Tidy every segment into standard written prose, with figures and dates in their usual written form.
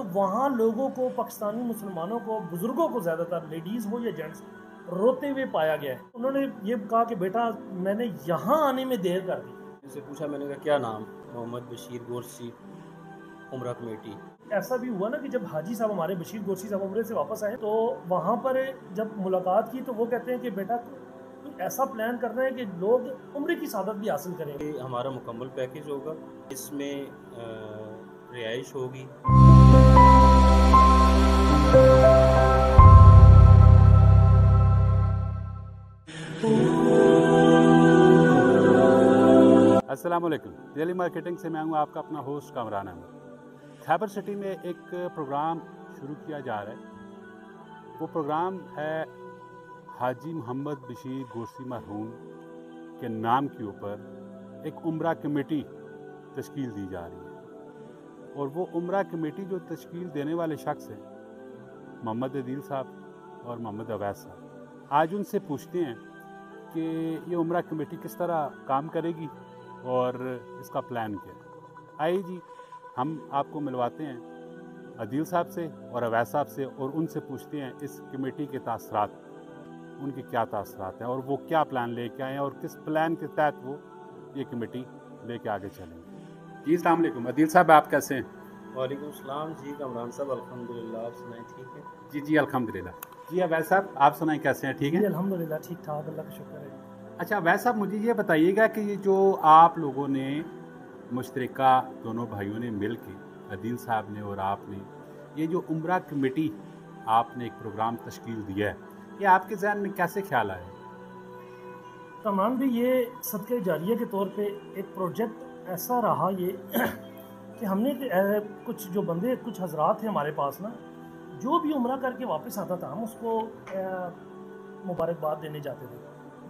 تو وہاں لوگوں کو، پاکستانی مسلمانوں کو، بزرگوں کو، زیادہ تر لیڈیز ہو یا جینٹس، روتے ہوئے پایا گیا ہے. انہوں نے یہ کہا کہ بیٹا میں نے یہاں آنے میں دیر کر دی. ان سے پوچھا، میں نے کہا کیا نام؟ محمد بشیر گورسی، عمرہ کمیٹی. ایسا بھی ہوا نا کہ جب حاجی صاحب ہمارے بشیر گورسی صاحب عمرے سے واپس آئے تو وہاں پر جب ملاقات کی تو وہ کہتے ہیں کہ بیٹا کوئی ایسا پلان کرنا ہے کہ لوگ عمرے کی سعادت بھی حاصل کریں. یہ ہمارا مکمل پیکیج ہوگا، اس میں رہائش ہوگی. السلام علیکم. ڈیلی مارکیٹنگ سے میں ہوں آپ کا اپنا ہوسٹ کامران احمد. خیبر سٹی میں ایک پروگرام شروع کیا جا رہا ہے. وہ پروگرام ہے حاجی محمد بشیر گورسی مرحوم کے نام کے اوپر ایک عمرہ کمیٹی تشکیل دی جا رہی ہے. اور وہ عمرہ کمیٹی جو تشکیل دینے والے شخص ہیں محمد عدیل صاحب اور محمد اویس صاحب. آج ان سے پوچھتے ہیں کہ یہ عمرہ کمیٹی کس طرح کام کرے گی اور اس کا پلان کیا ہے. آئیے جی ہم آپ کو ملواتے ہیں عدیل صاحب سے اور اویس صاحب سے، اور ان سے پوچھتے ہیں اس کمیٹی کے تاثرات، ان کے کیا تاثرات ہیں اور وہ کیا پلان لے کے آئے ہیں اور کس پلان کے تحت وہ یہ کمیٹی لے کے آگے چلیں گے. جی السلام علیکم. عدیل صاحب آپ کیسے ہیں؟ وعلیکم السلام. جی کامران صاحب الحمدللہ، آپ سنائیں ٹھیک ہے؟ جی الحمدللہ. جی اویس صاحب آپ سنائیں کیسے ہیں؟ ٹھیک ہے جی الحمدللہ ٹھیک ٹھاک، اللہ کا شکر ہے. اچھا اویس صاحب مجھے یہ بتائیے گا کہ یہ جو آپ لوگوں نے مشترکہ دونوں بھائیوں نے مل کے، عدیل صاحب نے اور آپ نے، یہ جو عمرہ کمیٹی آپ نے ایک پروگرام تشکیل دیا ہے، یہ آپ کے ذہن میں کیسے خیال آئے؟ کامران بھی یہ صدقہ جاریہ کے طور پہ ایک پروجیکٹ ایسا رہا یہ کہ ہم نے کچھ جو بندے، کچھ حضرات تھے ہمارے پاس نا، جو بھی عمرہ کر کے واپس آتا تھا ہم اس کو مبارکباد دینے جاتے تھے.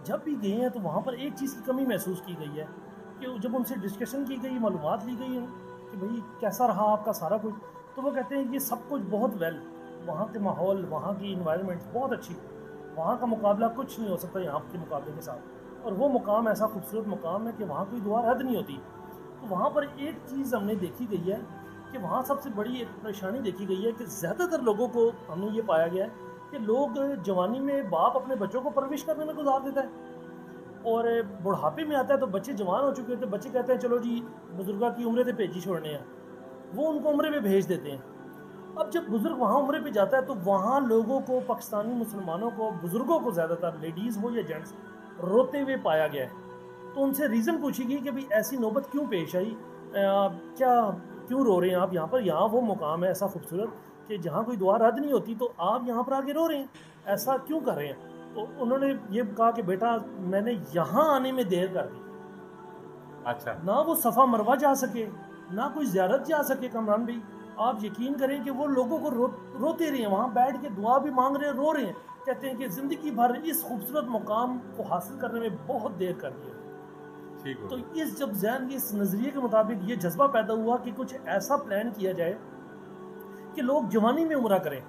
جب بھی گئے ہیں تو وہاں پر ایک چیز کی کمی محسوس کی گئی ہے کہ جب ان سے ڈسکشن کی گئی، معلومات لی گئی کہ بھئی کیسا رہا آپ کا سارا کچھ، تو وہ کہتے ہیں یہ سب کچھ بہت ویل، وہاں کے ماحول، وہاں کی انوائرمنٹ بہت اچھی، وہاں کا مقابلہ کچھ نہیں ہو سکتا یہاں کے مقابلے کے ساتھ. اور وہ مقام ایسا خوبصورت مقام ہے کہ وہاں کوئی دعا رد نہیں ہوتی. تو وہاں پر ایک چیز ہم نے دیکھی گئی ہے کہ وہاں سب سے بڑی ایک پریشانی دیکھی گئی ہے کہ زیادہ تر لوگوں کو ہم نے یہ پایا گیا ہے کہ لوگ جوانی میں باپ اپنے بچوں کو پرورش کرنے میں گزار دیتا ہے، اور بڑھاپے میں آتا ہے تو بچے جوان ہو چکے ہوتے ہیں، بچے کہتے ہیں چلو جی بزرگاں کی عمرے تے بھیجی چھوڑنے ہیں، وہ ان کو عمرے پہ بھیج دیتے ہیں. اب جب بزرگ وہاں عمرے پہ جاتا ہے تو وہاں لوگوں کو، پاکستانی مسلمانوں کو، بزرگوں کو، زیادہ تر لیڈیز ہو یا جینٹس، روتے ہوئے پایا گیا ہے. تو ان سے ریزن پوچھی گئی کہ بھئی ایسی نوبت کیوں پیش آئی، کیا کیوں رو رہے ہیں آپ یہاں پر؟ یہاں وہ مقام ہے ایسا خوبصورت کہ جہاں کوئی دعا رد نہیں ہوتی، تو آپ یہاں پر آگے رو رہے ہیں، ایسا کیوں کر رہے ہیں؟ تو انہوں نے یہ کہا کہ بیٹا میں نے یہاں آنے میں دیر کر دی. اچھا. نہ وہ صفا مروہ جا سکے، نہ کوئی زیارت جا سکے. کامران بھائی آپ یقین کریں کہ وہ لوگوں کو روتے رہے ہیں، وہاں بیٹھ کے دعا بھی مانگ رہے ہیں، رو رہے ہیں. کہتے ہیں کہ زندگی بھر اس خوبصورت مقام کو حاصل کرنے میں بہت دیر کر دی ہے. تو اس جب ذہن کے اس نظریے کے مطابق یہ جذبہ پیدا ہوا کہ کچھ ایسا پلان کیا جائے کہ لوگ جوانی میں عمرہ کریں،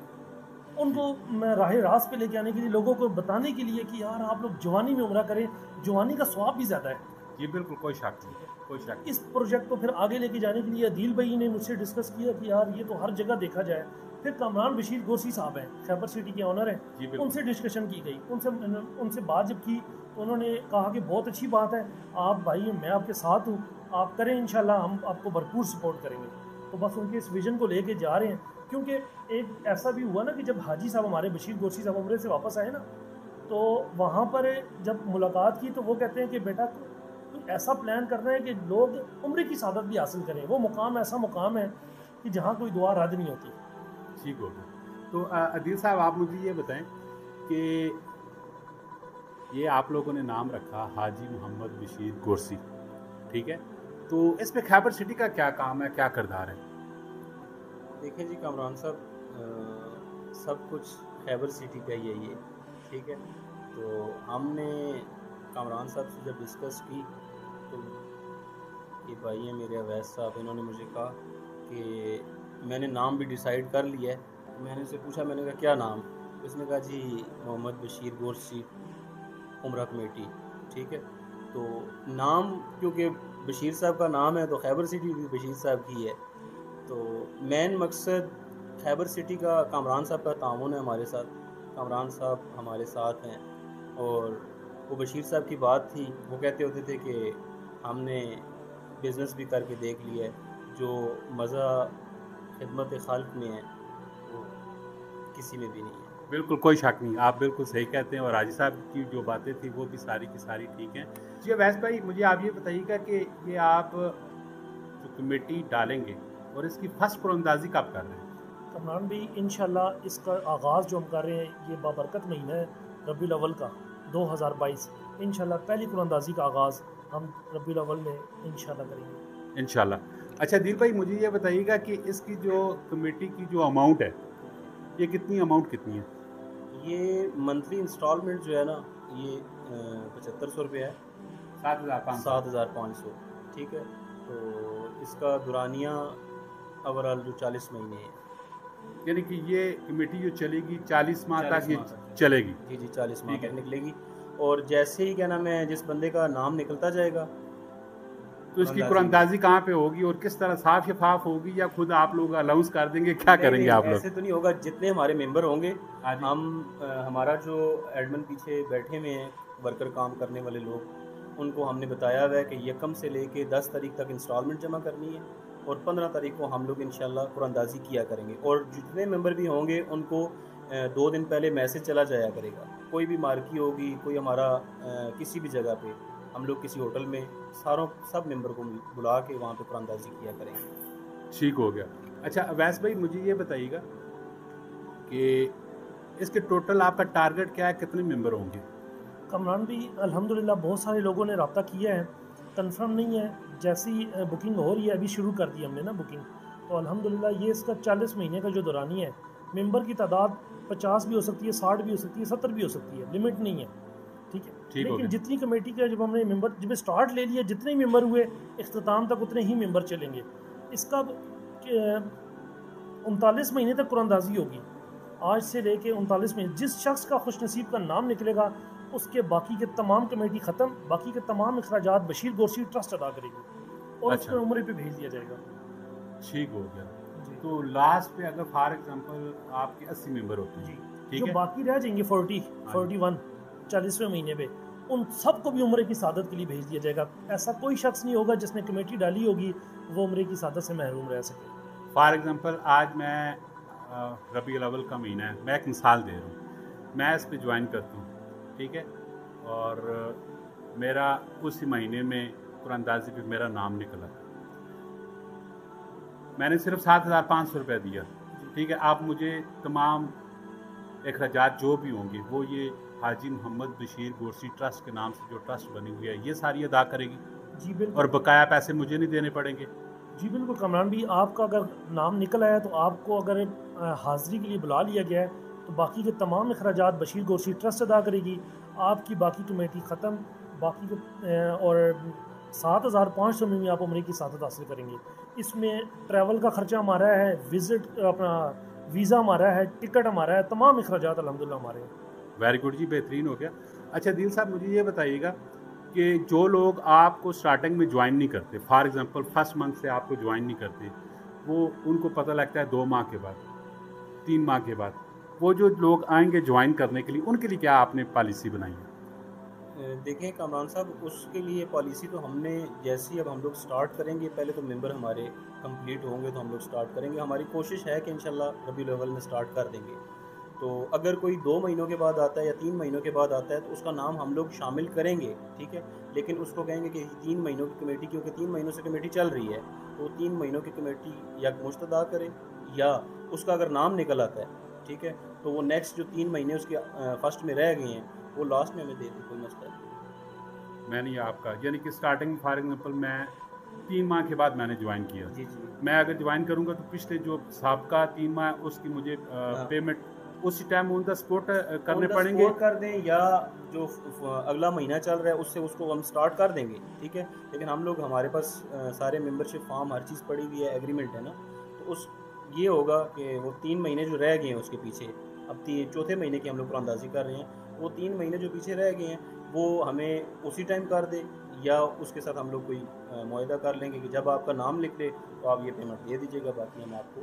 ان کو راہ راست پہ لے کے آنے کے لیے، لوگوں کو بتانے کے لیے کہ یار آپ لوگ جوانی میں عمرہ کریں، جوانی کا ثواب بھی زیادہ ہے. جی بالکل، کوئی شک نہیں، کوئی شک نہیں. اس پروجیکٹ کو پھر آگے لے کے جانے کے لیے عدیل بھائی نے مجھ سے ڈسکس کیا کہ یار یہ تو ہر جگہ دیکھا جائے. پھر کامران بشیر گورسی صاحب ہیں، خیبر سٹی کے آنر ہیں، ان سے ڈسکشن کی گئی، ان سے بات جب کی تو انہوں نے کہا کہ بہت اچھی بات ہے، آپ بھائی میں آپ کے ساتھ ہوں، آپ کریں انشاءاللہ، ہم آپ کو بھرپور سپورٹ کریں گے. تو بس ان کے اس ویژن کو لے کے جا رہے ہیں. کیونکہ ایک ایسا بھی ہوا نا کہ جب حاجی صاحب ہمارے بشیر گورسی صاحب عمرے سے واپس آئے نا تو وہاں پر جب ملاقات کی تو وہ کہتے ہیں کہ بیٹا کوئی ایسا پلان کرنا ہے کہ لوگ عمرے کی سعادت بھی حاصل کریں. وہ مقام ایسا مقام ہے کہ جہاں کوئی دعا رد نہیں ہوتی. ٹھیک ہو گیا. تو عدیل صاحب آپ مجھے یہ بتائیں کہ یہ آپ لوگوں نے نام رکھا حاجی محمد بشیر گورسی، ٹھیک ہے، تو اس پہ خیبر سٹی کا کیا کام ہے، کیا کردار ہے؟ دیکھیں جی کامران صاحب، سب کچھ خیبر سٹی کا ہی ہے یہ، ٹھیک ہے. تو ہم نے کامران صاحب سے جب ڈسکس کی تو یہ بھائی ہیں میرے اویس صاحب، انہوں نے مجھے کہا کہ میں نے نام بھی ڈیسائیڈ کر لیا ہے. میں نے ان سے پوچھا، میں نے کہا کیا نام؟ اس نے کہا جی محمد بشیر گورسی، عمرہ کمیٹی، ٹھیک ہے. تو نام کیونکہ بشیر صاحب کا نام ہے تو خیبر سٹی بھی بشیر صاحب کی ہے. تو مین مقصد خیبر سٹی کا کامران صاحب کا تعاون ہے ہمارے ساتھ. کامران صاحب ہمارے ساتھ ہیں, اور وہ بشیر صاحب کی بات تھی, وہ کہتے ہوتے تھے کہ ہم نے بزنس بھی کر کے دیکھ لیا ہے, جو مزہ خدمت خالق میں ہے وہ کسی میں بھی نہیں ہے. بالکل کوئی شک نہیں, آپ بالکل صحیح کہتے ہیں, اور حاجی صاحب کی جو باتیں تھیں وہ بھی ساری کی ساری ٹھیک ہیں. جی اویس بھائی, مجھے آپ یہ بتائیے گا کہ یہ آپ جو کمیٹی ڈالیں گے اور اس کی فرسٹ قرعہ اندازی کب کر رہے ہیں؟ کمران بھی انشاءاللہ اس کا آغاز جو ہم کر رہے ہیں یہ بابرکت مہینہ ہے ربیع الاول کا 2022. انشاءاللہ پہلی قرعہ اندازی کا آغاز ہم ربیع الاول میں انشاءاللہ کریں گے انشاءاللہ. اچھا دل بھائی, مجھے یہ بتائیے گا کہ اس کی جو کمیٹی کی جو اماؤنٹ ہے یہ کتنی ہے؟ یہ منتھلی انسٹالمنٹ جو ہے نا, یہ 7500 روپے ہے, 7500. ٹھیک ہے, تو اس کا دورانیہ اوورال جو 40 مہینے ہے, یعنی کہ یہ کمیٹی جو چلے گی 40 ماہ تک یہ چلے گی. جی 40 ماہ تک نکلے گی. اور جیسے ہی کیا نام ہے جس بندے کا نام نکلتا جائے گا تو اس کی قرعہ اندازی کہاں پہ ہوگی اور کس طرح صاف شفاف ہوگی, یا خود آپ لوگ الاؤنس کر دیں گے, کیا کریں گے آپ لوگ؟ ایسے تو نہیں ہوگا, جتنے ہمارے ممبر ہوں گے ہمارا جو ایڈمن پیچھے بیٹھے ہوئے ہیں ورکر کام کرنے والے لوگ, ان کو ہم نے بتایا ہوا ہے کہ یکم سے لے کے 10 تاریخ تک انسٹالمنٹ جمع کرنی ہے, اور 15 تاریخ کو ہم لوگ انشاءاللہ قرعہ اندازی کیا کریں گے. اور جتنے ممبر بھی ہوں گے ان کو 2 دن پہلے میسج چلا جایا کرے گا. کوئی بھی مارکی ہوگی, کوئی ہمارا کسی بھی جگہ پہ, ہم لوگ کسی ہوٹل میں سب ممبر کو بلا کے وہاں پہ قرعہ اندازی کیا کریں گے. ٹھیک ہو گیا. اچھا اویس بھائی, مجھے یہ بتائیے گا کہ اس کے ٹوٹل آپ کا ٹارگٹ کیا ہے, کتنے ممبر ہوں گے؟ کمران بھی الحمدللہ بہت سارے لوگوں نے رابطہ کیا ہے, کنفرم نہیں ہے, جیسی بکنگ ہو رہی ہے, ابھی شروع کر دی ہم نے نا بکنگ, تو الحمدللہ یہ اس کا 40 مہینے کا جو دورانی ہے, ممبر کی تعداد 50 بھی ہو سکتی ہے, 60 بھی ہو سکتی ہے, 70 بھی ہو سکتی ہے, لمٹ نہیں ہے. ٹھیک ہے, لیکن جتنی کمیٹی کا جب ہم نے ممبر جب اسٹارٹ لے لیا, جتنے ممبر ہوئے اختتام تک اتنے ہی ممبر چلیں گے. اس کا 39 مہینے تک قرعہ اندازی ہوگی, آج سے لے کے 39 مہینے. جس شخص کا خوش نصیب کا نام نکلے گا اس کے باقی کے تمام کمیٹی ختم, باقی کے تمام اخراجات بشیر گورسی ٹرسٹ ادا کرے گی اور اس کو عمرے پہ بھیج دیا جائے گا. ٹھیک ہو گیا. تو لاسٹ پہ اگر فار ایگزامپل آپ کے 80 ممبر ہوتے ہیں, جو باقی رہ جائیں گے 41 40ویں مہینے پہ, ان سب کو بھی عمرے کی سعادت کے لیے بھیج دیا جائے گا. ایسا کوئی شخص نہیں ہوگا جس نے کمیٹی ڈالی ہوگی وہ عمرے کی سعادت سے محروم رہ سکے. فار ایگزامپل آج میں ربیع الاول کا مہینہ ہے, میں ایک مثال دے رہا ہوں, میں اس پہ جوائن کرتا ہوں, ٹھیک ہے, اور میرا اسی مہینے میں قرعہ اندازی پہ میرا نام نکلا, میں نے صرف 7500 روپے دیا, ٹھیک ہے. آپ مجھے تمام اخراجات جو بھی ہوں گے وہ یہ حاجی محمد بشیر گورسی ٹرسٹ کے نام سے جو ٹرسٹ بنی ہوئی ہے یہ ساری ادا کرے گی؟ جی بالکل, اور بقایا پیسے مجھے نہیں دینے پڑیں گے؟ جی بالکل کمران بھی, آپ کا اگر نام نکل آیا تو آپ کو اگر حاضری کے لیے بلا لیا گیا ہے تو باقی کے تمام اخراجات بشیر گورسی ٹرسٹ ادا کرے گی. آپ کی باقی کمیٹی ختم, باقی اور 7500 میں بھی آپ عمرے کی سعادت حاصل کریں گے. اس میں ٹریول کا خرچہ ہمارا ہے, وزٹ اپنا ویزا ہمارا ہے, ٹکٹ ہمارا ہے, تمام اخراجات الحمدللہ ہمارے ہیں. ویری گڈ جی, بہترین ہو گیا. اچھا دل صاحب, مجھے یہ بتائیے گا کہ جو لوگ آپ کو سٹارٹنگ میں جوائن نہیں کرتے, فار ایگزامپل فرسٹ منتھ سے آپ کو جوائن نہیں کرتے, وہ ان کو پتہ لگتا ہے 2 ماہ کے بعد, 3 ماہ کے بعد, وہ جو لوگ آئیں گے جوائن کرنے کے لیے ان کے لیے کیا آپ نے پالیسی بنائی ہے؟ دیکھیں کامران صاحب, اس کے لیے پالیسی تو ہم نے جیسی اب ہم لوگ سٹارٹ کریں گے, پہلے تو ممبر ہمارے کمپلیٹ ہوں گے تو ہم لوگ سٹارٹ کریں گے. ہماری کوشش ہے کہ انشاءاللہ ربیع الاول میں سٹارٹ کر دیں گے. تو اگر کوئی 2 مہینوں کے بعد آتا ہے یا 3 مہینوں کے بعد آتا ہے تو اس کا نام ہم لوگ شامل کریں گے, ٹھیک ہے, لیکن اس کو کہیں گے کہ 3 مہینوں کی کمیٹی, کیونکہ 3 مہینوں سے کمیٹی چل رہی ہے, تو 3 مہینوں کی کمیٹی یا مشت ادا کرے, یا اس کا اگر نام نکل آتا ہے, ٹھیک ہے, تو وہ نیکسٹ جو 3 مہینے اس کے فرسٹ میں رہ گئے ہیں وہ لاسٹ میں ہمیں دے دیں, کوئی مسئلہ نہیں. میں نے آپ کا یعنی کہ سٹارٹنگ فار ایگزامپل میں 3 ماہ کے بعد میں نے جوائن کیا, جی میں اگر جوائن کروں گا تو پچھلے جو سابقہ 3 ماہ اس کی مجھے پیمنٹ اسی ٹائم آن دا سپورٹ کرنے پڑیں گے کر دیں, یا جو اگلا مہینہ چل رہا ہے اس سے اس کو ہم سٹارٹ کر دیں گے, ٹھیک ہے. لیکن ہم لوگ ہمارے پاس سارے ممبرشپ فارم ہر چیز پڑی ہوئی ہے, ایگریمنٹ ہے نا, تو اس یہ ہوگا کہ وہ 3 مہینے جو رہ گئے ہیں اس کے پیچھے, اب 4تھے مہینے کی ہم لوگ قرعہ اندازی کر رہے ہیں, وہ 3 مہینے جو پیچھے رہ گئے ہیں وہ ہمیں اسی ٹائم کر دے, یا اس کے ساتھ ہم لوگ کوئی معاہدہ کر لیں گے کہ جب آپ کا نام لکھ لے تو آپ یہ پیمنٹ دے دیجیے گا, باقی ہم آپ کو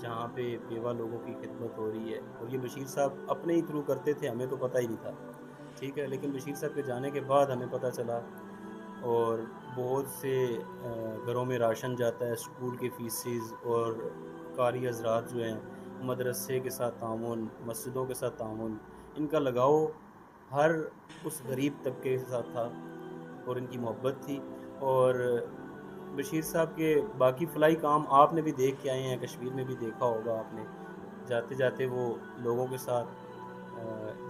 جہاں پہ بیوہ لوگوں کی خدمت ہو رہی ہے، اور یہ بشیر صاحب اپنے ہی تھرو کرتے تھے، ہمیں تو پتہ ہی نہیں تھا، ٹھیک ہے، لیکن بشیر صاحب کے جانے کے بعد ہمیں پتہ چلا، اور بہت سے گھروں میں راشن جاتا ہے، اسکول کی فیسز، اور قاری حضرات جو ہیں مدرسے کے ساتھ تعاون، مسجدوں کے ساتھ تعاون، ان کا لگاؤ ہر اس غریب طبقے کے ساتھ تھا، اور ان کی محبت تھی. اور بشیر صاحب کے باقی فلاحی کام آپ نے بھی دیکھ کے آئے ہیں، کشمیر میں بھی دیکھا ہوگا آپ نے، جاتے جاتے وہ لوگوں کے ساتھ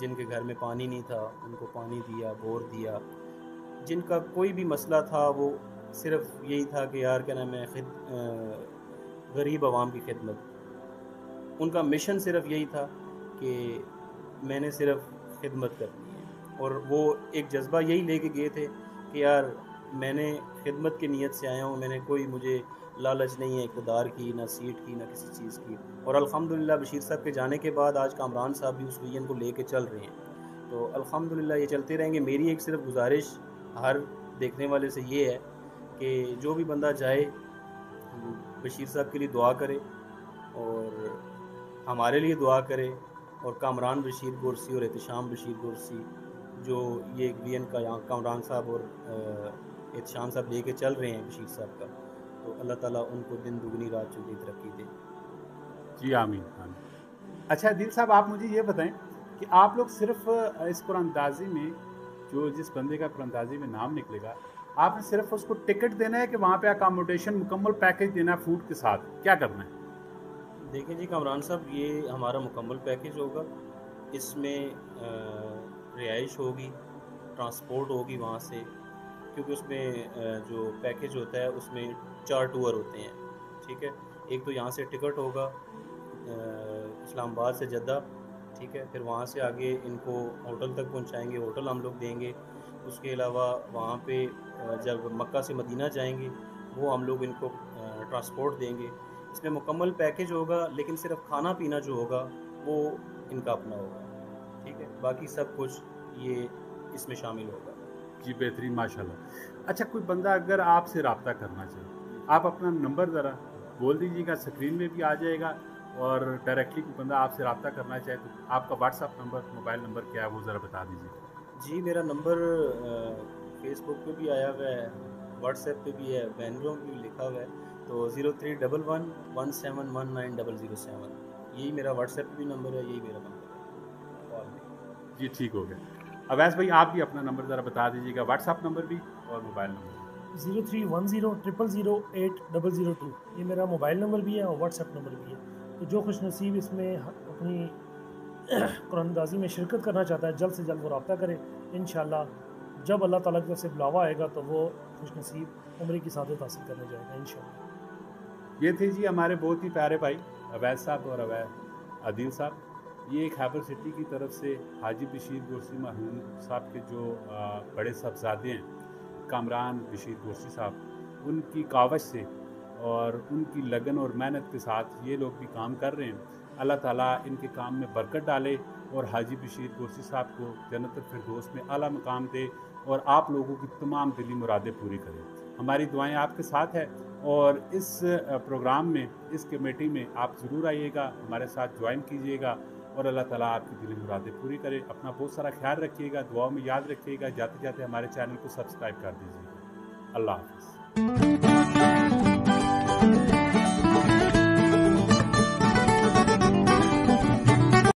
جن کے گھر میں پانی نہیں تھا ان کو پانی دیا، بور دیا، جن کا کوئی بھی مسئلہ تھا وہ صرف یہی تھا کہ یار کیا نام ہے غریب عوام کی خدمت. ان کا مشن صرف یہی تھا کہ میں نے صرف خدمت کرنی ہے، اور وہ ایک جذبہ یہی لے کے گئے تھے کہ یار میں نے خدمت کی نیت سے آیا ہوں، میں نے کوئی مجھے لالچ نہیں ہے اقتدار کی، نہ سیٹ کی، نہ کسی چیز کی. اور الحمدللہ بشیر صاحب کے جانے کے بعد آج کامران صاحب بھی اس ویژن کو لے کے چل رہے ہیں، تو الحمدللہ یہ چلتے رہیں گے. میری ایک صرف گزارش ہر دیکھنے والے سے یہ ہے کہ جو بھی بندہ جائے بشیر صاحب کے لیے دعا کرے، اور ہمارے لیے دعا کرے، اور کامران بشیر گورسی اور احتشام بشیر گورسی جو یہ ایک وی این کا یہاں کامران صاحب اور احتشام صاحب لے کے چل رہے ہیں بشیر صاحب کا، تو اللہ تعالیٰ ان کو دن دگنی رات چوگنی ترقی دے. جی آمین آمین. اچھا دل صاحب آپ مجھے یہ بتائیں کہ آپ لوگ صرف اس قرآن اندازی میں جو جس بندے کا قرآن اندازی میں نام نکلے گا، آپ نے صرف اس کو ٹکٹ دینا ہے کہ وہاں پہ اکاموڈیشن مکمل پیکج دینا ہے فوڈ کے ساتھ، کیا کرنا ہے؟ دیکھیں جی کامران صاحب، یہ ہمارا مکمل پیکج ہوگا، اس میں رہائش ہوگی، ٹرانسپورٹ ہوگی وہاں سے، کیونکہ اس میں جو پیکج ہوتا ہے اس میں 4 ٹور ہوتے ہیں، ٹھیک ہے. ایک تو یہاں سے ٹکٹ ہوگا اسلام آباد سے جدہ، ٹھیک ہے، پھر وہاں سے آگے ان کو ہوٹل تک پہنچائیں گے، ہوٹل ہم لوگ دیں گے. اس کے علاوہ وہاں پہ جب مکہ سے مدینہ جائیں گے وہ ہم لوگ ان کو ٹرانسپورٹ دیں گے. اس میں مکمل پیکج ہوگا، لیکن صرف کھانا پینا جو ہوگا وہ ان کا اپنا ہوگا، ٹھیک ہے، باقی سب کچھ یہ اس میں شامل ہوگا. جی بہترین ماشاء اللہ. اچھا کوئی بندہ اگر آپ سے رابطہ کرنا چاہے، آپ اپنا نمبر ذرا بول دیجیے گا، اسکرین میں بھی آ جائے گا، اور ڈائریکٹلی کوئی بندہ آپ سے رابطہ کرنا چاہے تو آپ کا what's app number, mobile number کیا ہے وہ ذرا بتا دیجیے. جی میرا نمبر فیس بک پہ بھی آیا ہوا ہے، واٹس ایپ پہ بھی ہے، بینگلور پہ بھی لکھا ہوا ہے، تو 0311171907، یہی میرا واٹس ایپ پہ بھی نمبر ہے، یہی میرا نمبر ہے، کال میں. جی ٹھیک ہو گیا. اویس بھائی آپ بھی اپنا نمبر ذرا بتا دیجیے گا، واٹس ایپ نمبر بھی اور موبائل نمبر بھی. 0310000802، یہ میرا موبائل نمبر بھی ہے اور واٹس ایپ نمبر بھی ہے. تو جو خوش نصیب اس میں اپنی قرآن اندازی میں شرکت کرنا چاہتا ہے جلد سے جلد وہ رابطہ کرے. انشاءاللہ جب اللہ تعالیٰ کی طرف سے بلاوا آئے گا تو وہ خوش نصیب عمرے کی سعادت حاصل کرنے جائے گا انشاءاللہ. یہ تھے جی ہمارے بہت ہی پیارے بھائی اویس صاحب اور عدیل صاحب. یہ خیبر سٹی کی طرف سے حاجی بشیر گورسی مرحوم صاحب کے جو بڑے صاحبزادے ہیں کامران بشیر گورسی صاحب، ان کی کاوش سے اور ان کی لگن اور محنت کے ساتھ یہ لوگ بھی کام کر رہے ہیں. اللہ تعالیٰ ان کے کام میں برکت ڈالے اور حاجی بشیر گورسی صاحب کو جنت الفردوس میں اعلیٰ مقام دے، اور آپ لوگوں کی تمام دلی مرادیں پوری کرے. ہماری دعائیں آپ کے ساتھ ہیں، اور اس پروگرام میں، اس کمیٹی میں آپ ضرور آئیے گا، ہمارے ساتھ جوائن کیجیے گا، اور اللہ تعالیٰ آپ کی دلی مرادیں پوری کرے. اپنا بہت سارا خیال رکھیے گا، دعاؤں میں یاد رکھیے گا، جاتے جاتے ہمارے چینل کو سبسکرائب کر دیجیے گا. اللہ حافظ.